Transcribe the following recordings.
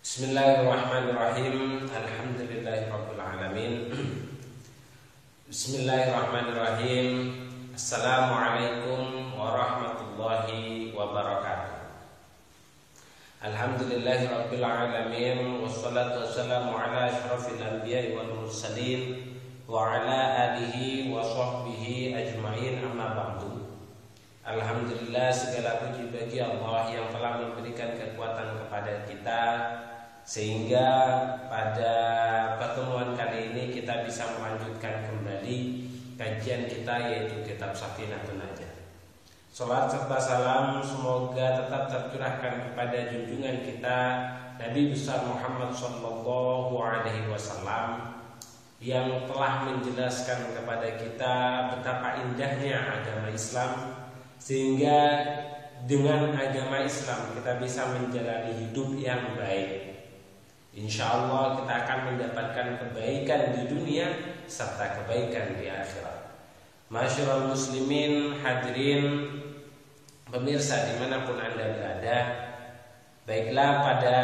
Bismillahirrahmanirrahim. Alhamdulillahirabbil alamin. Bismillahirrahmanirrahim. Assalamualaikum warahmatullahi wabarakatuh. Alhamdulillahirabbil alamin, wassalatu wassalamu ala asyrafil anbiya'i wal mursalin wa ala alihi wa sahbihi ajma'in, amma ba'du. Alhamdulillah, segala puji bagi Allah yang telah memberikan kekuatan kepada kita sehingga pada pertemuan kali ini kita bisa melanjutkan kembali kajian kita, yaitu kitab Safinatun Najah. Salat serta salam semoga tetap tercurahkan kepada junjungan kita Nabi besar Muhammad sallallahu alaihi wasallam yang telah menjelaskan kepada kita betapa indahnya agama Islam, sehingga dengan agama Islam kita bisa menjalani hidup yang baik. Insya Allah kita akan mendapatkan kebaikan di dunia serta kebaikan di akhirat. Masyarul muslimin, hadirin pemirsa dimanapun Anda berada, baiklah, pada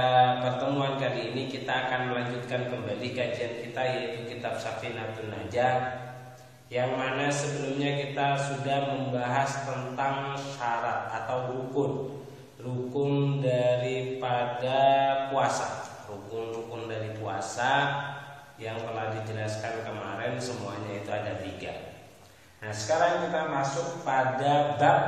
pertemuan kali ini kita akan melanjutkan kembali kajian kita, yaitu kitab Safinatun Najah, yang mana sebelumnya kita sudah membahas tentang syarat atau rukun daripada puasa. Rukun dari puasa yang telah dijelaskan kemarin semuanya itu ada 3. Nah, sekarang kita masuk pada bab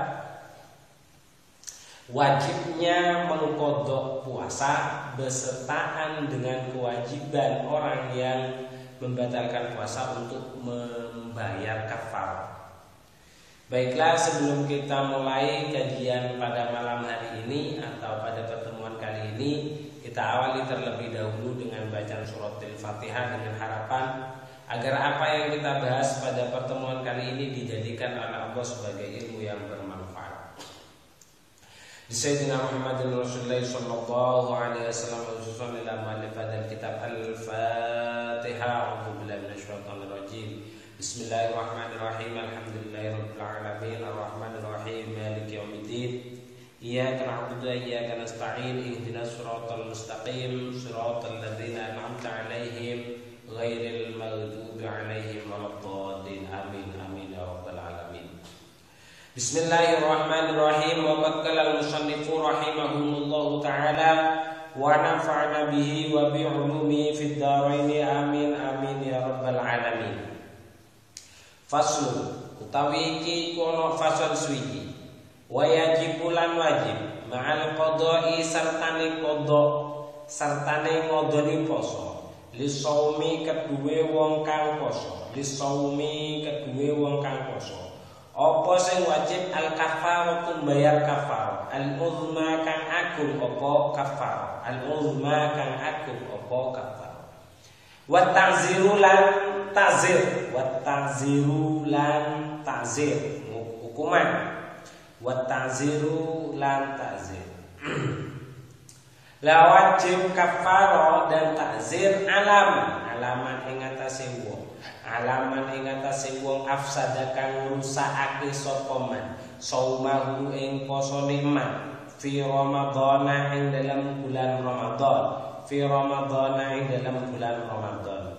wajibnya mengqadha puasa besertaan dengan kewajiban orang yang membatalkan puasa untuk membayar kafarah. Baiklah, sebelum kita mulai kajian pada malam hari ini atau pada pertemuan kali ini, kita awali terlebih dahulu dengan bacaan surat Al-Fatihah dengan harapan agar apa yang kita bahas pada pertemuan kali ini dijadikan oleh Allah sebagai ilmu yang bermanfaat. Sayyidina Muhammadin Rasulullah sallallahu alaihi wasallam khususan dalam pada kitab Al-Fatihah. A'udzu billahi minasyaitonir rajim. Bismillahirrahmanirrahim. Alhamdulillahirabbil alamin, arrahmanir rahim, maliki yaumiddin. Iyyaka na'budu wa iyyaka nasta'in. Ihdinas siratal mustaqim, siratal ladzina an'amta 'alaihim ghairil maghdubi 'alaihim waladdallin. Amin amin ya rabbal alamin. Bismillahirrahmanirrahim. Wa qad qala al-musannifu rahimahumullahu ta'ala wa nafa'na bihi wa bi 'ulumihi fid dharain. Amin amin ya rabbal alamin. Faslu utawi iki kono fasal suwiji. Wa yajibulan wajib ma'al qadha'i sartane qadha sartane ngodoni poso lisaumi keduwe wong kang poso lisaumi keduwe wong kang poso. Apa sing wajib? Al kafaratu bayar kafarah, al uzma kang agung apa kafarah, al uzma kang agung apa kafarah. Wa ta'ziru lan ta'zir, wa ta'ziru lan ta'zir hukuman. Wa ta'ziru lan ta'zir. La wajib kafarah dan ta'zir alaman ing atase wong, alaman ing atase wong afsada kang ngrusakake sapa man saumahu ing posone man fi ramadhana ing dalam bulan Ramadan, fi ramadhana ing dalam bulan Ramadan.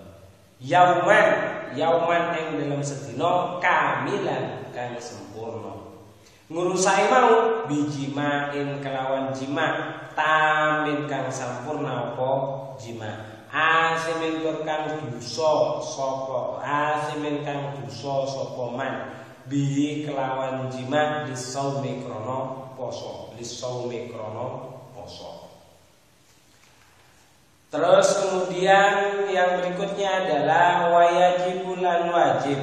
Yauman ing dalam sedina kamilan kang sempurna. Ngurusai mau bijimain kelawan jima tamin kang sampurna apa jima. Asimin kang dosa sapa man bihi kelawan jima lisaumi krana poso, lisaumi krana poso. Terus kemudian yang berikutnya adalah wayajibulan wajib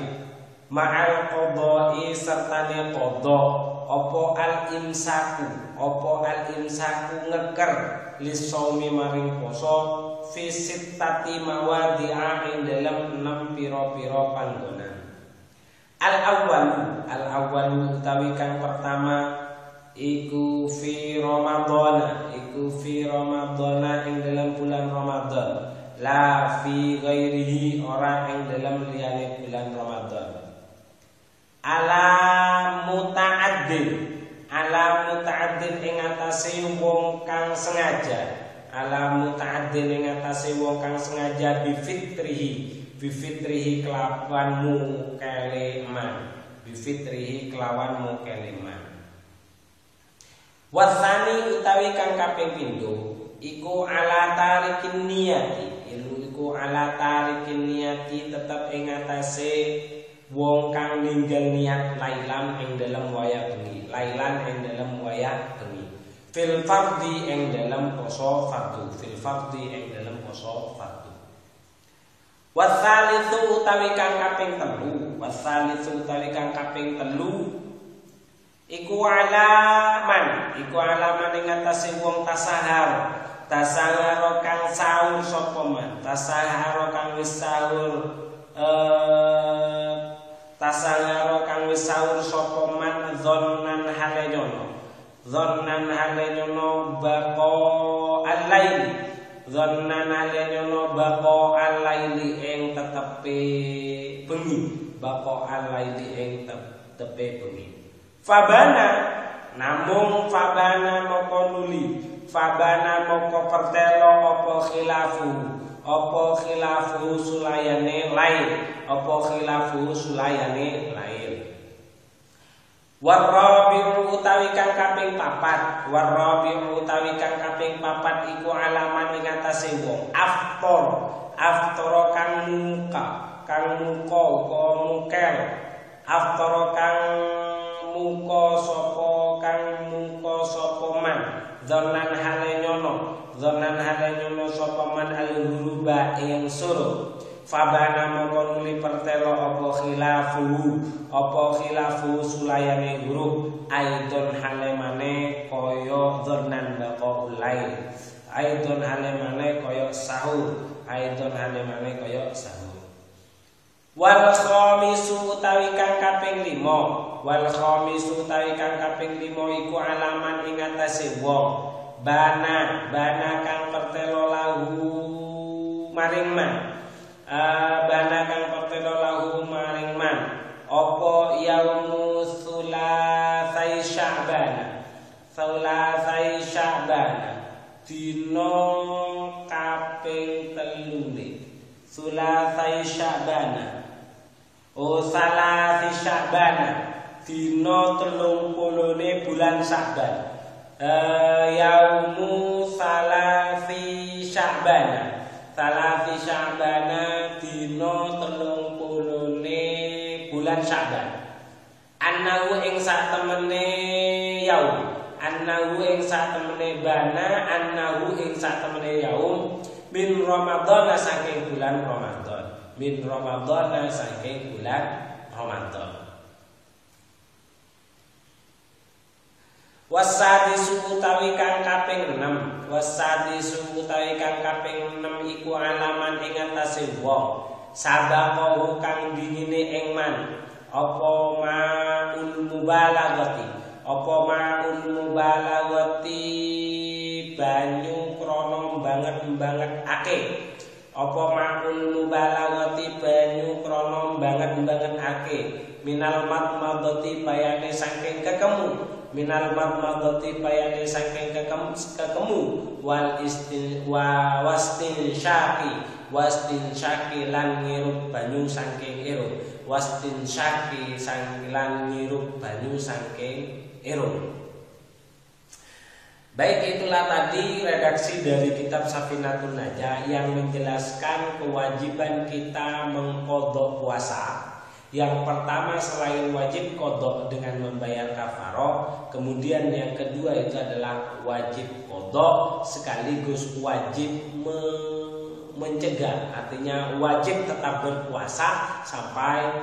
ma'al qadha'i sertane qadha apa al-imsaku ngeker lisaumi maring poso fi sittati mawadhi'a ing dalam 6 pira-pira panggonan. Al-awwalu utawi kang pertama iku fi Ramadhana ing dalam bulan Ramadan, la fi ghairihi ora ing dalam liyane bulan Ramadan. Ala muta'addin ing atase wong kang sengaja ala muta'addin ing atase wong kang sengaja bifitrihi kelawan mukeleman wasani utawi kang kaping pindho iku ala tarikin niyati tetep ing atase wong kang ninggal niat lailan ing dalam wayah bengi fil fardhi ing dalam poso fardu wasalitsu utawi kang kaping telu iku alaman ing atase wong tasahar kang sahur sapa man kang wis sahur sapa man dzonnan halenyono baqo al-laili ing tetepe bengi fabana moko pertelo apa khilafu sulayane lain Warabi'u utawi kang kaping papat iku alaman ing atase wong aftara kang muka sapa man dzonan hale nyono sapa man al-ghuruba ing suruh fabana mongko nuli pertelo apa khilafu sulayane huruf aidon halemane kaya dzonan baqaul lail aidon halemane kaya sahur wal khamisu utawi kang kaping 5 iku alaman ing atase wong bana kang pertelo lahu maring man apa yaumu sulasai sya'ban dina kaping 3 sulasai sya'ban salasi sya'ban dina 30 bulan Sya'ban yaumu salasi sya'ban dina 30 bulan Sya'ban annahu ing sak temene yaum min Ramadan saking bulan Ramadan wasadisu utawi kang kaping 6 iku alaman ing atase wong sabaqahu kang dinine ing man apa ma'ul mubalaghati banyu krana banget ake minal madmadati bayane saking kekemu wastinsyaki lan ngirup banyu saking irup Baik, itulah tadi redaksi dari kitab Safinatun Najah yang menjelaskan kewajiban kita mengqadha puasa. Yang pertama selain wajib qadha dengan membayar kafaroh, kemudian yang kedua itu adalah wajib qadha sekaligus wajib mencegah, artinya wajib tetap berpuasa sampai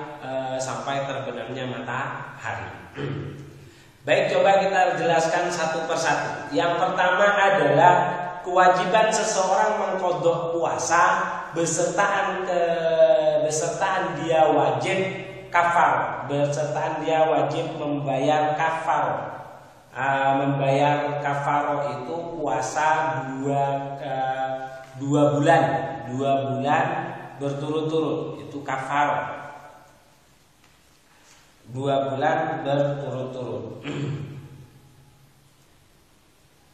terbenamnya matahari. Baik, coba kita jelaskan satu persatu. Yang pertama adalah kewajiban seseorang mengqadha puasa besertaan dia wajib kafar, dia wajib membayar kafar. Membayar kafar itu puasa 2 bulan berturut-turut, itu kafar. 2 bulan berturut-turut.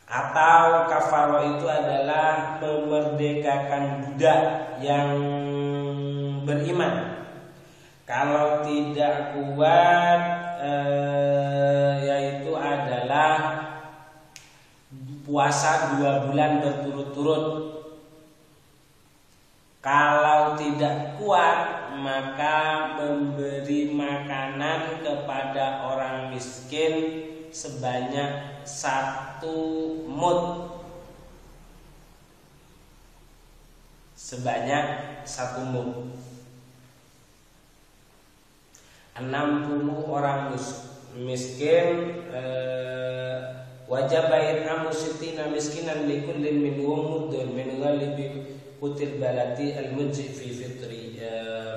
Atau kafaro itu adalah memerdekakan budak yang beriman. Kalau tidak kuat yaitu adalah puasa 2 bulan berturut-turut. Kalau tidak kuat maka memberi makanan kepada orang miskin sebanyak 1 mud. Sebanyak 1 mud. 60 orang miskin wajib it'amu sittina miskinan likullin minhum muddun min ghalibi qutil balati al-mujzi fi fitri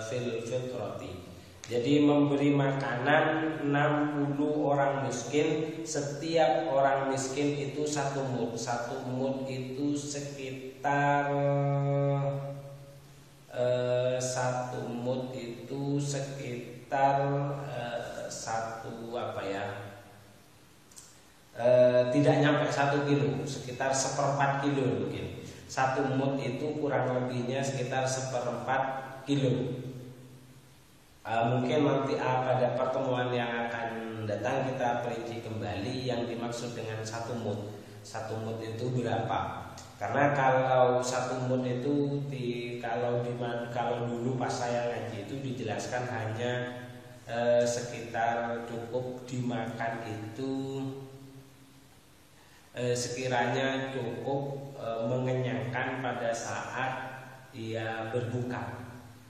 fil fitrati. Jadi memberi makanan 60 orang miskin, setiap orang miskin itu 1 mud. 1 mud itu sekitar 1 mud itu sekitar tidak nyampe 1 kilo, sekitar 1/4 kilo mungkin. 1 mud itu kurang lebihnya sekitar 1/4 kilo. Mungkin nanti pada pertemuan yang akan datang kita perinci kembali yang dimaksud dengan 1 mud. 1 mud itu berapa? Karena kalau 1 mud itu kalau dulu pas saya ngaji itu dijelaskan hanya sekitar cukup dimakan itu sekiranya cukup mengenyangkan pada saat ia berbuka.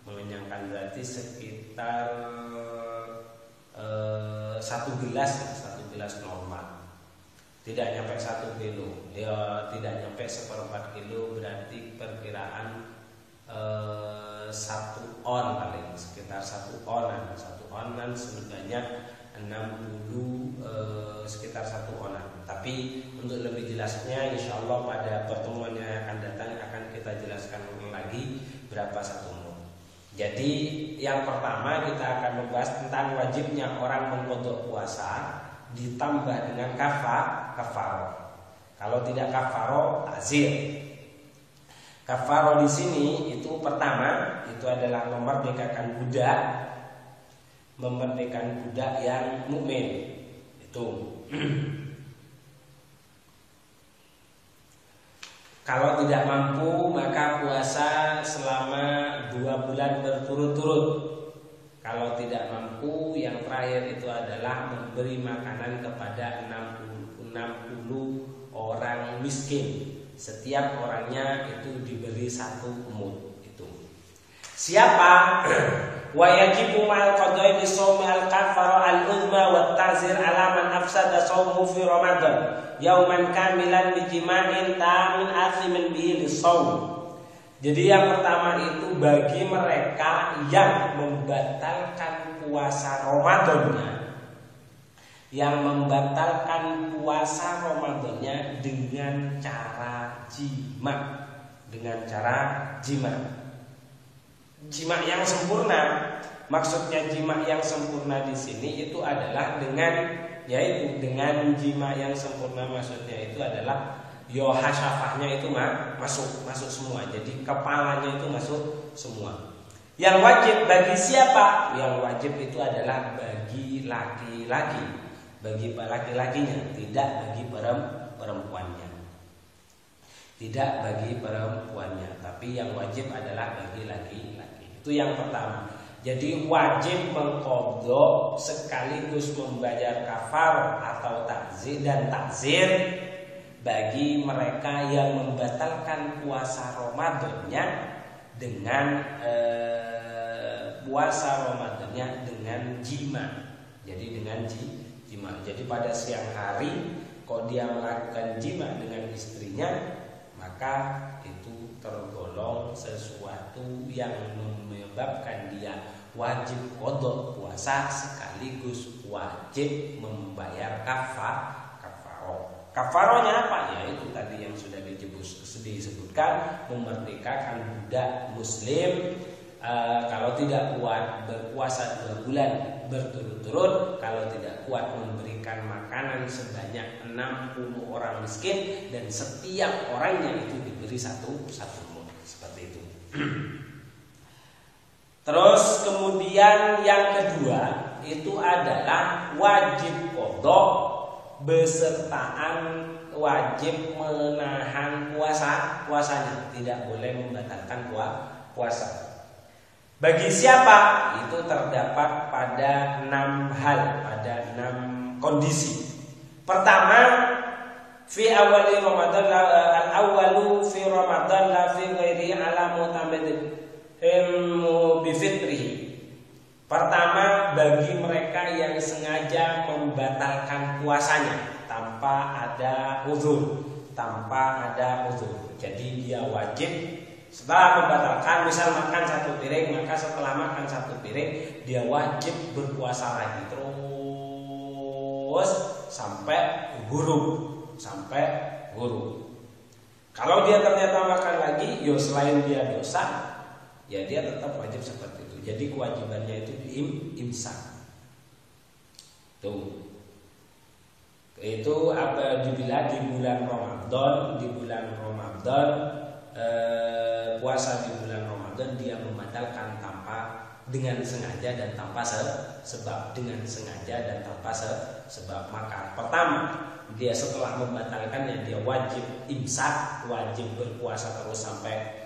Mengenyangkan berarti sekitar 1 gelas normal. Tidak nyampe 1 kilo. Ya, tidak nyampe 1/4 kilo berarti perkiraan 1 on paling, sekitar 1 onan. 1 onan sebanyak 60 sekitar 1 onan. Tapi untuk lebih jelasnya insya Allah pada pertemuan yang akan datang akan kita jelaskan lagi berapa 1 mud. Jadi yang pertama kita akan membahas tentang wajibnya orang mengqadha puasa ditambah dengan kafaro. Kalau tidak kafaro, ta'zir. Kafaro di sini itu pertama itu adalah memerdekakan budak yang mukmin. Itu. Kalau tidak mampu maka puasa selama 2 bulan berturut-turut. Kalau tidak mampu yang terakhir itu adalah memberi makanan kepada 60 orang miskin. Setiap orangnya itu diberi 1 mud. Itu. Siapa? Wa yajibu ma'al qadai bi shaumi al-kafara al-uzma wa ta'zir ala man afsada shaumu fi Ramadan yauman kamilan bi jima'in tamin athimin bihi lis-shaum. Jadi yang pertama itu bagi mereka yang membatalkan puasa Ramadannya, dengan cara jima, jima yang sempurna. Maksudnya jima yang sempurna di sini itu adalah dengan jima yang sempurna, maksudnya itu adalah hasyafahnya itu masuk semua. Jadi kepalanya itu masuk semua. Yang wajib bagi siapa? Yang wajib itu adalah bagi laki-laki, bagi laki-lakinya, tidak bagi perempuannya. Tidak bagi perempuannya, tapi yang wajib adalah bagi laki-laki. Itu yang pertama. Jadi wajib mengqadha sekaligus membayar kafar atau takzir bagi mereka yang membatalkan puasa Ramadannya dengan jima. Jadi dengan jima. Jadi pada siang hari kalau dia melakukan jima dengan istrinya, maka itu tergolong sesuatu yang menyebabkan dia wajib qadha puasa sekaligus wajib membayar kafaro. Kafaronya apa? Ya itu tadi yang sudah disebutkan, memerdekakan budak muslim. Kalau tidak kuat berpuasa 2 bulan berturut-turut, kalau tidak kuat memberi memberikan makanan sebanyak 60 orang miskin dan setiap orangnya itu diberi satu mud, seperti itu. Terus kemudian yang kedua itu adalah wajib qadha besertaan wajib menahan puasanya, tidak boleh membatalkan puasa. Bagi siapa? Itu terdapat pada 6 hal, pada 6 kondisi. Pertama, fi awali Ramadan al-awwalu fi Ramadan la fi ghairi ala mutamid bi fitrihi. Pertama, bagi mereka yang sengaja membatalkan puasanya tanpa ada uzur, Jadi dia wajib setelah membatalkan, misal makan 1 piring, maka setelah makan 1 piring dia wajib berpuasa lagi terus sampai guru. Kalau dia ternyata makan lagi, selain dia dosa, ya dia tetap wajib seperti itu. Jadi kewajibannya itu imsak. Tuh. Itu apabila di bulan Ramadan, puasa di bulan Ramadan dia membatalkan dengan sengaja dan tanpa sebab, maka pertama dia setelah membatalkannya dia wajib imsak, wajib berpuasa terus sampai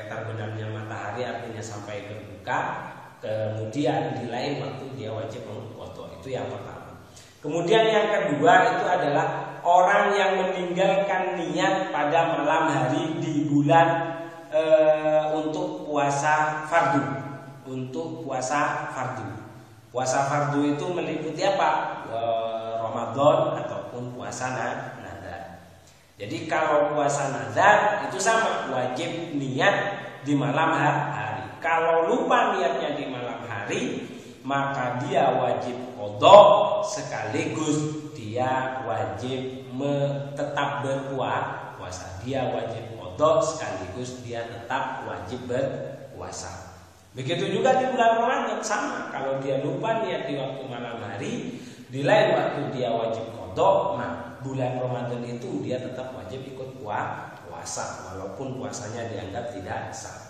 terbenamnya matahari, artinya sampai berbuka. Kemudian di lain waktu dia wajib mengqadha. Itu yang pertama. Kemudian yang kedua itu adalah orang yang meninggalkan niat pada malam hari di bulan untuk puasa fardu. Puasa fardu itu meliputi apa? Ramadan ataupun puasa nazar. Jadi kalau puasa nazar itu sama, wajib niat di malam hari. Kalau lupa niatnya di malam hari, maka dia wajib qadha sekaligus dia wajib tetap berpuasa. Dia wajib qadha sekaligus dia tetap wajib berpuasa. Begitu juga di bulan Ramadan sama. Kalau dia lupa niat di waktu malam hari, di lain waktu dia wajib qadha, nah bulan Ramadan itu dia tetap wajib ikut puasa walaupun puasanya dianggap tidak sah.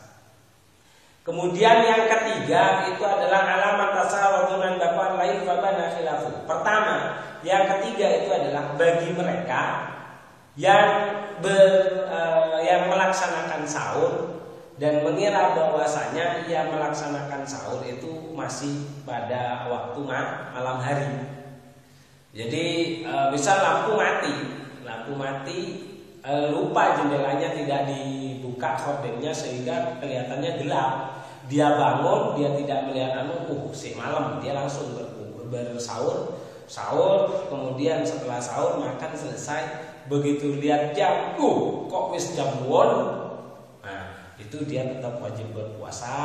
Kemudian yang ketiga itu adalah alamat tasawwuran dakwah lain fabana khilafu. Pertama, yang ketiga itu adalah bagi mereka yang melaksanakan sahur dan mengira bahwasanya ia melaksanakan sahur itu masih pada waktu malam hari. Jadi misal lampu mati, lupa jendelanya tidak dibuka kordennya sehingga kelihatannya gelap. Dia bangun, dia tidak melihat malam, dia langsung bersahur, kemudian setelah sahur makan selesai, begitu lihat jam, kok wis jam 8. Nah, itu dia tetap wajib berpuasa,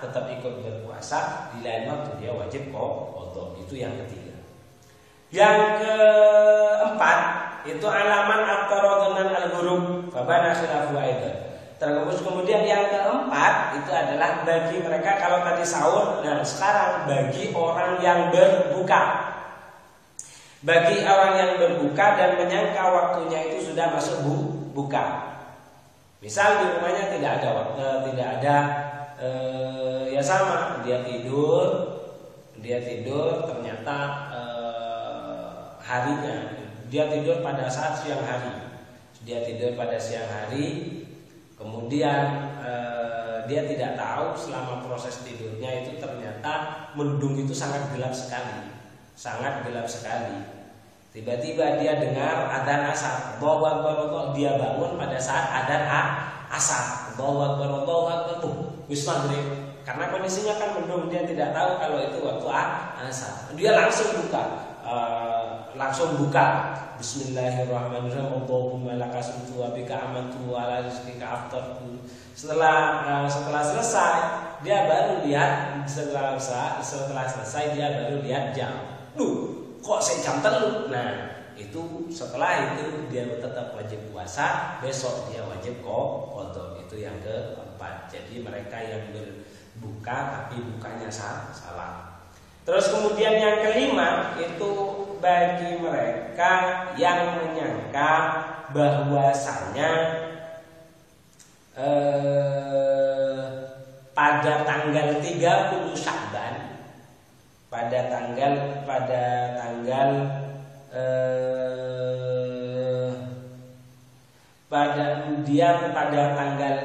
tetap ikut berpuasa, di lain waktu dia wajib qadha. Itu yang ketiga. Yang keempat itu alaman at-taraddunan al-ghurub fabana khilafu aidan. Terus kemudian yang keempat itu adalah bagi mereka kalau tadi sahur, nah sekarang bagi orang yang berbuka. Bagi orang yang berbuka dan menyangka waktunya itu sudah masuk buka. Misal di rumahnya tidak ada ya sama, dia tidur ternyata harinya dia tidur pada saat siang hari. Kemudian dia tidak tahu selama proses tidurnya itu ternyata mendung itu sangat gelap sekali. Tiba-tiba dia dengar adzan asar, Allahu Akbar, dia bangun pada saat adzan asar, Allahu Akbar, wis maghrib. Karena kondisinya kan mendung, dia tidak tahu kalau itu waktu asar. Dia langsung buka. Bismillahirrahmanirrahim. Allahumma lakasumtu wa bika amantu wa ala rizqika aftartu. Setelah selesai dia baru lihat setelah selesai dia baru lihat jam. Kok jam 3? Nah, itu setelah itu dia tetap wajib puasa, besok dia wajib qadha. Itu yang keempat. Jadi mereka yang berbuka tapi bukanya salah. Terus kemudian yang kelima itu bagi mereka yang menyangka bahwasanya pada tanggal 30 Sya'ban, pada tanggal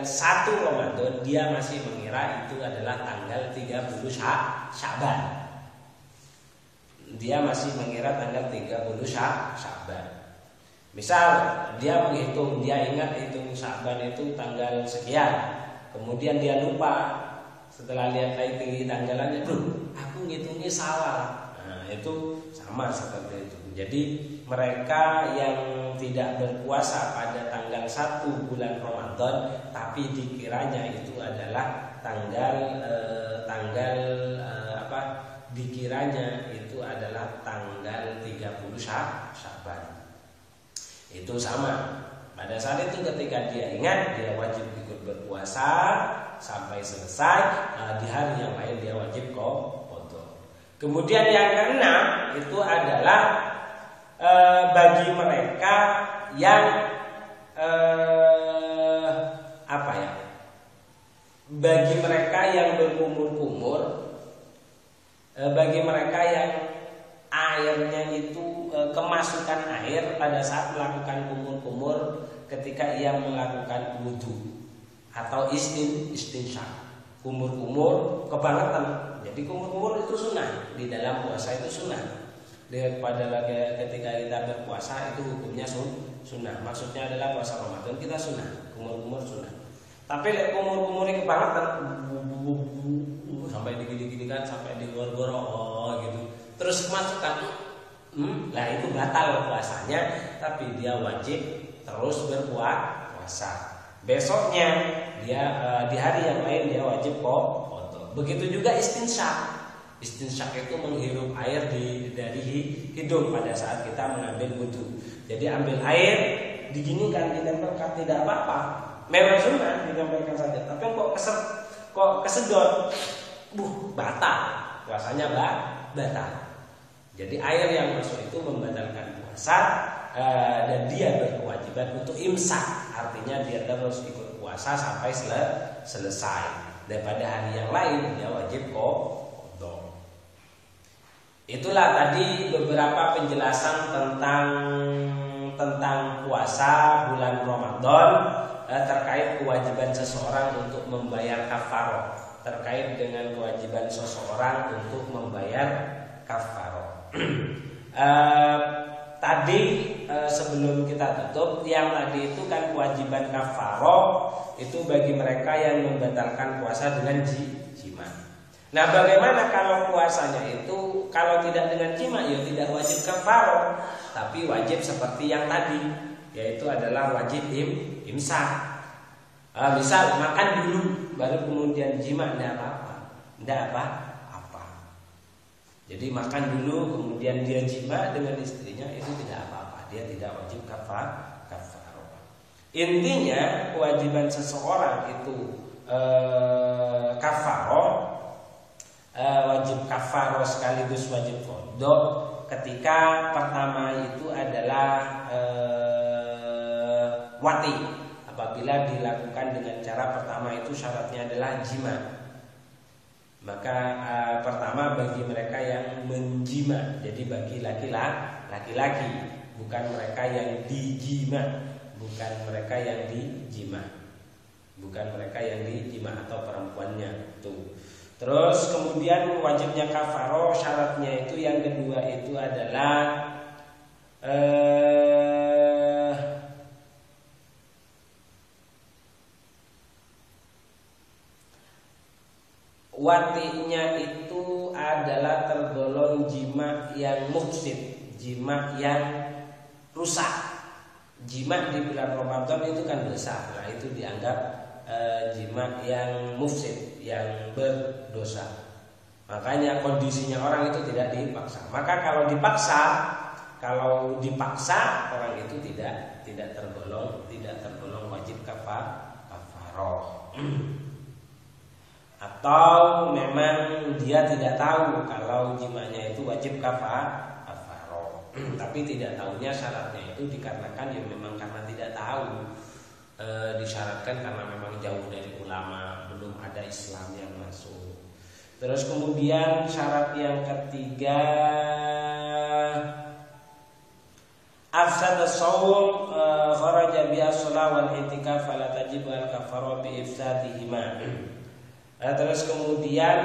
satu Ramadan dia masih mengira itu adalah tanggal 30 Sya'ban. Dia masih mengira tanggal 30 Sya'ban. Misal dia menghitung, dia ingat hitung Sya'ban itu tanggal sekian, kemudian dia lupa setelah lihat lagi tanggalannya, aku ngitungnya salah. Nah, itu sama seperti itu. Jadi mereka yang tidak berpuasa pada tanggal 1 bulan Ramadan, tapi dikiranya itu adalah dikiranya itu adalah tanggal 30 Sya'ban. Itu sama. Pada saat itu ketika dia ingat, dia wajib ikut berpuasa sampai selesai. Di hari yang lain dia wajib qadha. Kemudian yang keenam itu adalah bagi mereka yang bagi mereka yang berkumur-kumur, bagi mereka yang airnya itu kemasukan air pada saat melakukan kumur-kumur ketika ia melakukan wudu atau istinsyak. Kumur-kumur kebangetan. Jadi kumur-kumur itu sunnah, di dalam puasa itu sunnah. Pada ketika kita berpuasa itu hukumnya sunnah. Maksudnya adalah puasa Ramadan kita sunnah, kumur-kumur sunnah. Tapi kumur-kumurnya kebangetan sampai digini-gini kan, sampai digor-gor gitu. Terus kemasukan, lah itu batal puasanya, tapi dia wajib terus berpuasa. Besoknya dia di hari yang lain dia wajib qadha. Begitu juga istinsyak. Istinsyak itu menghirup air dari hidung pada saat kita mengambil wudu. Jadi ambil air, diginikan, ditempelkan, tidak apa-apa. Memang sunnah ditempelkan saja. Tapi kok kesedot, batal. Puasanya batal. Jadi air yang masuk itu membatalkan puasa, dan dia berkewajiban untuk imsak. Artinya dia terus ikut puasa sampai selesai. Daripada hari yang lain dia wajib qadha. Itulah tadi beberapa penjelasan tentang puasa bulan Ramadan, terkait kewajiban seseorang untuk membayar kafarah, terkait dengan kewajiban seseorang untuk membayar kafarah. Tadi sebelum kita tutup, yang tadi itu kan kewajiban kafarah itu bagi mereka yang membatalkan puasa dengan jima. Nah, bagaimana kalau puasanya itu kalau tidak dengan jima, ya tidak wajib kafarah, tapi wajib seperti yang tadi, yaitu adalah wajib imsak. Misal makan dulu baru kemudian jima, tidak apa-apa. Jadi makan dulu kemudian dia jima dengan istrinya, itu tidak apa-apa, dia tidak wajib kafarah. Intinya kewajiban seseorang itu kafarah, wajib kafarah sekaligus wajib qadha ketika pertama itu adalah wati. Apabila dilakukan dengan cara pertama itu syaratnya adalah jima. Maka pertama bagi mereka yang menjima, jadi bagi laki-laki, bukan mereka yang dijima, atau perempuannya tuh. Terus kemudian wajibnya kafarah syaratnya itu yang kedua itu adalah watinya itu adalah tergolong jima yang mufsid, jima yang rusak. Jima di bulan Ramadan itu kan dosa. Nah, itu dianggap jima yang mufsid, yang berdosa. Makanya kondisinya orang itu tidak dipaksa. Maka kalau dipaksa orang itu tidak tergolong wajib kafarah. Atau memang dia tidak tahu kalau jimanya itu wajib kafarah. Tapi tidak tahunya syaratnya itu dikarenakan ya memang karena tidak tahu, disyaratkan karena memang jauh dari ulama, belum ada Islam yang masuk. Terus kemudian syarat yang ketiga, afsad as-shaum kharaja bi as-shalah wal i'tikaf fala tajib al kafarah bi ifsadihima. Terus kemudian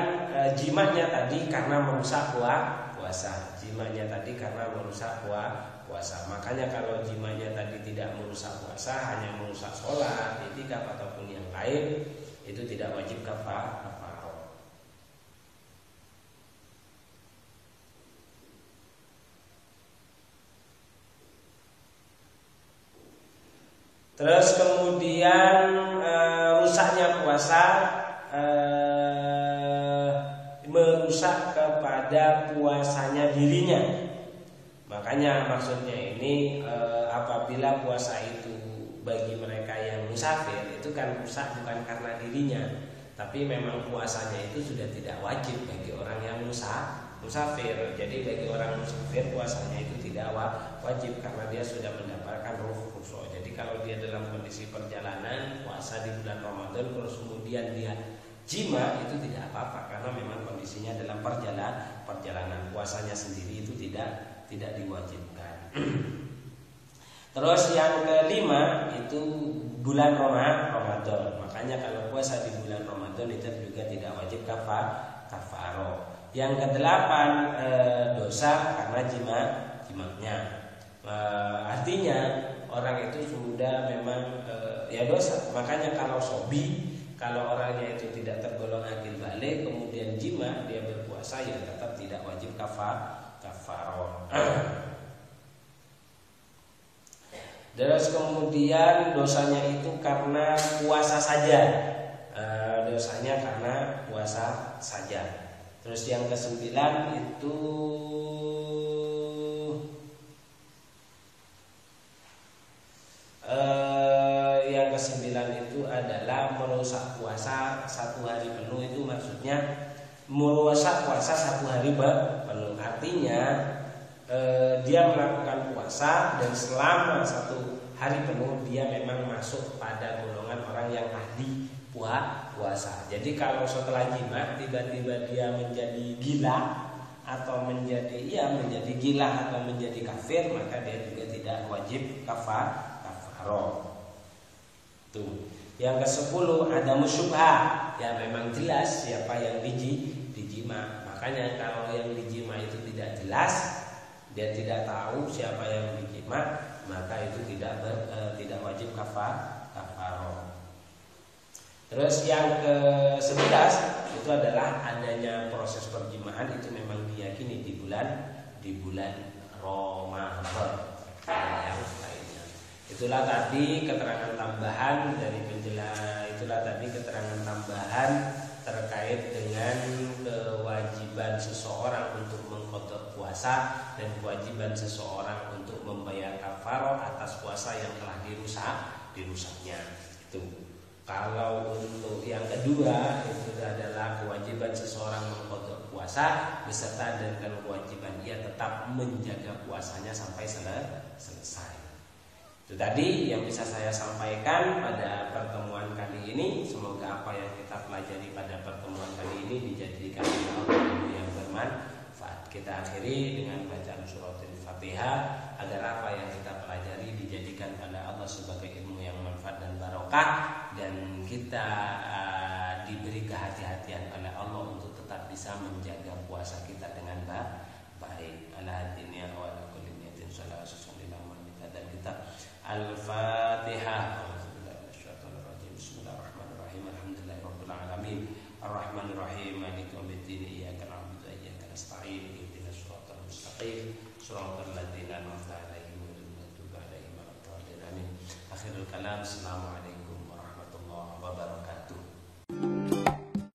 jimanya tadi karena merusak puasa. Jimanya tadi karena merusak puasa. Makanya kalau jimanya tadi tidak merusak puasa, hanya merusak sholat, i'tikaf ataupun yang lain, itu tidak wajib kafarah. Terus kemudian rusaknya puasa merusak kepada puasanya dirinya. Makanya maksudnya ini apabila puasa itu bagi mereka yang musafir itu kan rusak bukan karena dirinya, tapi memang puasanya itu sudah tidak wajib bagi orang yang musafir. Jadi bagi orang musafir puasanya itu tidak wajib karena dia sudah mendapatkan rukhsah. Jadi kalau dia dalam kondisi perjalanan puasa di bulan Ramadan terus kemudian dia jima itu tidak apa-apa karena memang kondisinya dalam perjalanan, puasanya sendiri itu tidak diwajibkan. Terus yang kelima itu bulan Ramadan. Makanya kalau puasa di bulan Ramadan itu juga tidak wajib kafarah. Yang kedelapan dosa karena jimanya. Artinya orang itu sudah memang ya dosa. Makanya kalau sobi, kalau orangnya itu tidak tergolong akil balik kemudian jima dia berpuasa ya tetap tidak wajib kafarah. Terus kemudian dosanya itu karena puasa saja. Dosanya karena puasa saja. Terus yang kesembilan itu adalah merusak puasa satu hari penuh. Itu maksudnya merusak puasa satu hari penuh. Artinya dia melakukan puasa dan selama satu hari penuh dia memang masuk pada golongan orang yang ahli puasa. Jadi kalau setelah jima tiba-tiba dia menjadi gila atau menjadi gila atau menjadi kafir, maka dia juga tidak wajib kafarah. Tuh. Yang ke-10 ada musyubhah, ya memang jelas siapa yang dijima. Makanya kalau yang dijima itu tidak jelas, dia tidak tahu siapa yang dijima, maka itu tidak wajib kafarah. Terus yang ke-11 itu adalah adanya proses perjimaan itu memang diyakini di bulan Ramadan. Yang lainnya. Itulah tadi keterangan tambahan terkait dengan kewajiban seseorang untuk mengqadha puasa dan kewajiban seseorang untuk membayar kafarah atas puasa yang telah dirusaknya. Itu. Kalau untuk yang kedua itu adalah kewajiban seseorang mengqadha puasa beserta dengan kewajiban ia tetap menjaga puasanya sampai selesai. Itu tadi yang bisa saya sampaikan pada pertemuan kali ini. Semoga apa yang kita pelajari pada pertemuan kali ini dijadikan ilmu yang bermanfaat. Kita akhiri dengan bacaan surat Al-Fatihah agar apa yang kita pelajari dijadikan pada Allah sebagai ilmu yang manfaat dan barokah, dan kita diberi kehati-hatian oleh Allah untuk tetap bisa menjaga puasa kita dengan baik. Ala hadiniya wa ala kulli niyatin sallallahu alaihi wasallam dan kita Al-Fatihah. Bismillahirrahmanirrahim. Alhamdulillahirabbil alamin. Arrahmanirrahim. Maliki yaumiddin. Iyyaka na'budu wa iyyaka nasta'in. Ihdinas siratal mustaqim. Shiratal ladzina an'amta 'alaihim ghairil maghdubi 'alaihim waladdallin. Amin. Akhirul kalam. Assalamualaikum warahmatullahi wabarakatuh.